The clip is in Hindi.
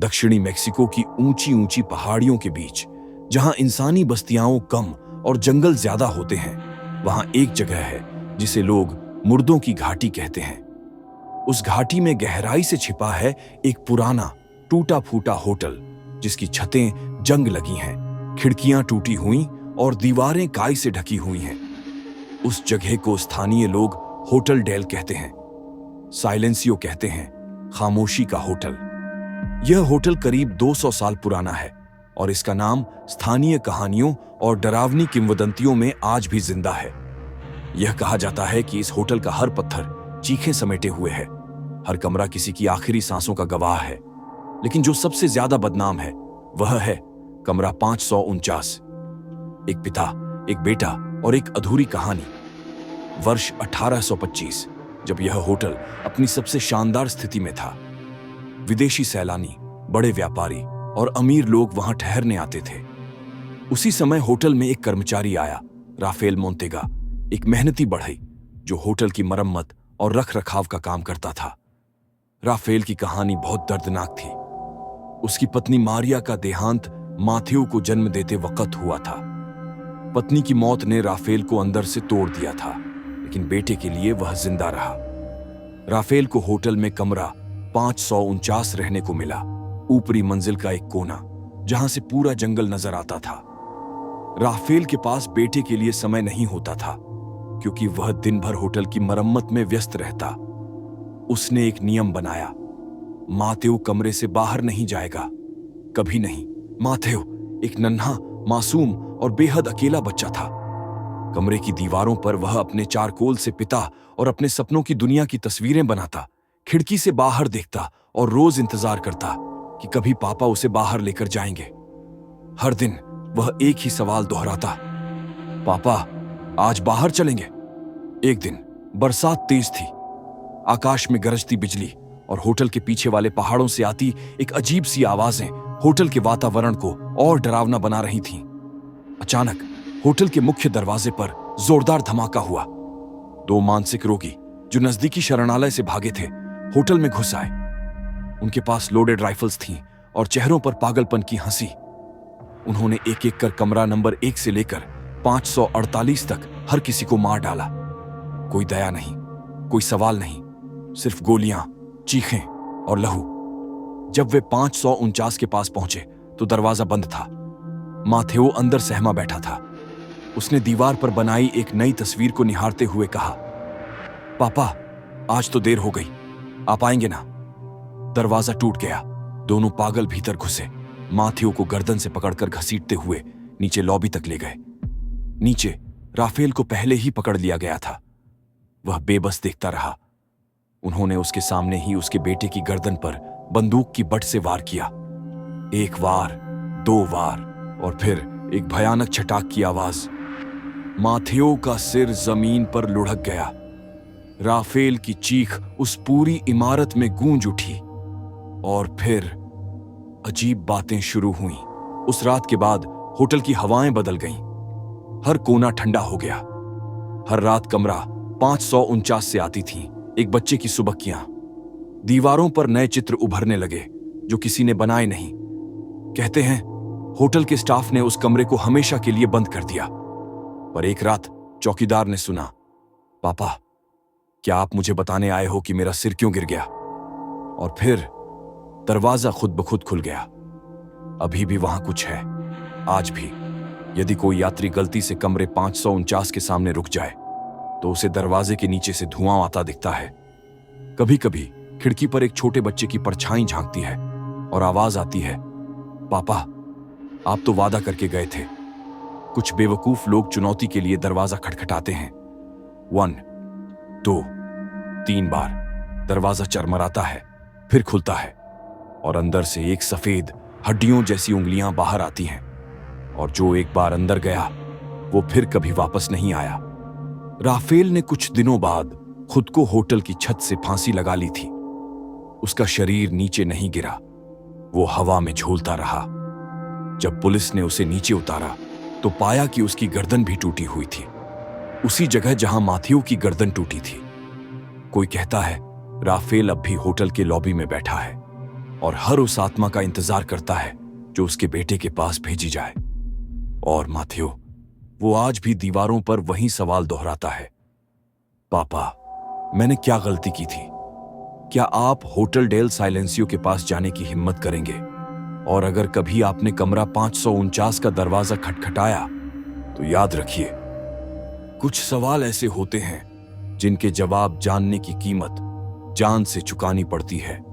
दक्षिणी मेक्सिको की ऊंची ऊंची पहाड़ियों के बीच, जहां इंसानी बस्तियां कम और जंगल ज्यादा होते हैं, वहां एक जगह है जिसे लोग मुर्दों की घाटी कहते हैं। उस घाटी में गहराई से छिपा है एक पुराना टूटा फूटा होटल, जिसकी छतें जंग लगी हैं, खिड़कियां टूटी हुई और दीवारें काई से ढकी हुई हैं। उस जगह को स्थानीय लोग होटल डेल कहते हैं, साइलेंसियो कहते हैं, खामोशी का होटल। यह होटल करीब 200 साल पुराना है और इसका नाम स्थानीय कहानियों और डरावनी किंवदंतियों में आज भी जिंदा है। यह कहा जाता है कि इस होटल का हर पत्थर चीखें समेटे हुए है, हर कमरा किसी की आखिरी सांसों का गवाह है। लेकिन जो सबसे ज्यादा बदनाम है वह है कमरा 549। एक पिता, एक बेटा और एक अधूरी कहानी। वर्ष 1825, जब यह होटल अपनी सबसे शानदार स्थिति में था। विदेशी सैलानी, बड़े व्यापारी और अमीर लोग वहां ठहरने आते थे। उसी समय होटल में एक कर्मचारी आया, राफेल मोंतेगा, एक मेहनती बढ़ई जो होटल की मरम्मत और रख रखाव का काम करता था। राफेल की कहानी बहुत दर्दनाक थी। उसकी पत्नी मारिया का देहांत माथेओ को जन्म देते वक्त हुआ था। पत्नी की मौत ने राफेल को अंदर से तोड़ दिया था, लेकिन बेटे के लिए वह जिंदा रहा। राफेल को होटल में कमरा 549 रहने को मिला, ऊपरी मंजिल का एक कोना जहां से पूरा जंगल नजर आता था। राफेल के पास बेटे के लिए समय नहीं होता था, क्योंकि वह दिन भर होटल की मरम्मत में व्यस्त रहता। उसने एक नियम बनाया, माथेओ कमरे से बाहर नहीं जाएगा, कभी नहीं। माथेओ एक नन्हा, मासूम और बेहद अकेला बच्चा था। कमरे की दीवारों पर वह अपने चारकोल से पिता और अपने सपनों की दुनिया की तस्वीरें बनाता, खिड़की से बाहर देखता और रोज इंतजार करता कि कभी पापा उसे बाहर लेकर जाएंगे। हर दिन वह एक ही सवाल दोहराता, पापा आज बाहर चलेंगे। एक दिन बरसात तेज थी, आकाश में गरजती बिजली और होटल के पीछे वाले पहाड़ों से आती एक अजीब सी आवाजें होटल के वातावरण को और डरावना बना रही थीं। अचानक होटल के मुख्य दरवाजे पर जोरदार धमाका हुआ। 2 मानसिक रोगी जो नजदीकी शरणालय से भागे थे, होटल में घुस आए। उनके पास लोडेड राइफल्स थीं और चेहरों पर पागलपन की हंसी। उन्होंने एक एक कर कमरा नंबर 1 से लेकर 548 तक हर किसी को मार डाला। कोई दया नहीं, कोई सवाल नहीं, सिर्फ गोलियां, चीखें और लहू। जब वे 549 के पास पहुंचे तो दरवाजा बंद था। माथेओ अंदर सहमा बैठा था। उसने दीवार पर बनाई एक नई तस्वीर को निहारते हुए कहा, पापा आज तो देर हो गई, आप आएंगे ना? दरवाजा टूट गया। दोनों पागल भीतर घुसे, माथेओ को गर्दन से पकड़कर घसीटते हुए नीचे लॉबी तक ले गए। नीचे राफेल को पहले ही पकड़ लिया गया था। वह बेबस देखता रहा। उन्होंने उसके सामने ही उसके बेटे की गर्दन पर बंदूक की बट से वार किया। 1 वार, 2 वार और फिर एक भयानक छटाक की आवाज। माथेओ का सिर जमीन पर लुढ़क गया। राफेल की चीख उस पूरी इमारत में गूंज उठी और फिर अजीब बातें शुरू हुईं। उस रात के बाद होटल की हवाएं बदल गईं। हर कोना ठंडा हो गया। हर रात कमरा 549 से आती थीं एक बच्चे की सुबकियां। दीवारों पर नए चित्र उभरने लगे जो किसी ने बनाए नहीं। कहते हैं होटल के स्टाफ ने उस कमरे को हमेशा के लिए बंद कर दिया। पर एक रात चौकीदार ने सुना, पापा क्या आप मुझे बताने आए हो कि मेरा सिर क्यों गिर गया? और फिर दरवाजा खुद ब खुद खुल गया। अभी भी वहां कुछ है, आज भी। यदि कोई यात्री गलती से कमरे 549 के सामने रुक जाए तो उसे दरवाजे के नीचे से धुआं आता दिखता है। कभी कभी खिड़की पर एक छोटे बच्चे की परछाई झांकती है और आवाज आती है, पापा आप तो वादा करके गए थे। कुछ बेवकूफ लोग चुनौती के लिए दरवाजा खटखटाते हैं। 1, 2, 3 बार दरवाजा चरमराता है, फिर खुलता है और अंदर से एक सफेद हड्डियों जैसी उंगलियां बाहर आती हैं। और जो एक बार अंदर गया वो फिर कभी वापस नहीं आया। राफेल ने कुछ दिनों बाद खुद को होटल की छत से फांसी लगा ली थी। उसका शरीर नीचे नहीं गिरा, वो हवा में झूलता रहा। जब पुलिस ने उसे नीचे उतारा तो पाया कि उसकी गर्दन भी टूटी हुई थी, उसी जगह जहां माथेओ की गर्दन टूटी थी। कोई कहता है राफेल अब भी होटल के लॉबी में बैठा है। और हर उस आत्मा का इंतजार करता है जो उसके बेटे के पास भेजी जाए। और माथियो, वो आज भी दीवारों पर वही सवाल दोहराता है, पापा, मैंने क्या गलती की थी? क्या आप होटल डेल साइलेंसियो के पास जाने की हिम्मत करेंगे? और अगर कभी आपने कमरा 549 का दरवाजा खटखटाया तो याद रखिए, कुछ सवाल ऐसे होते हैं जिनके जवाब जानने की कीमत जान से चुकानी पड़ती है।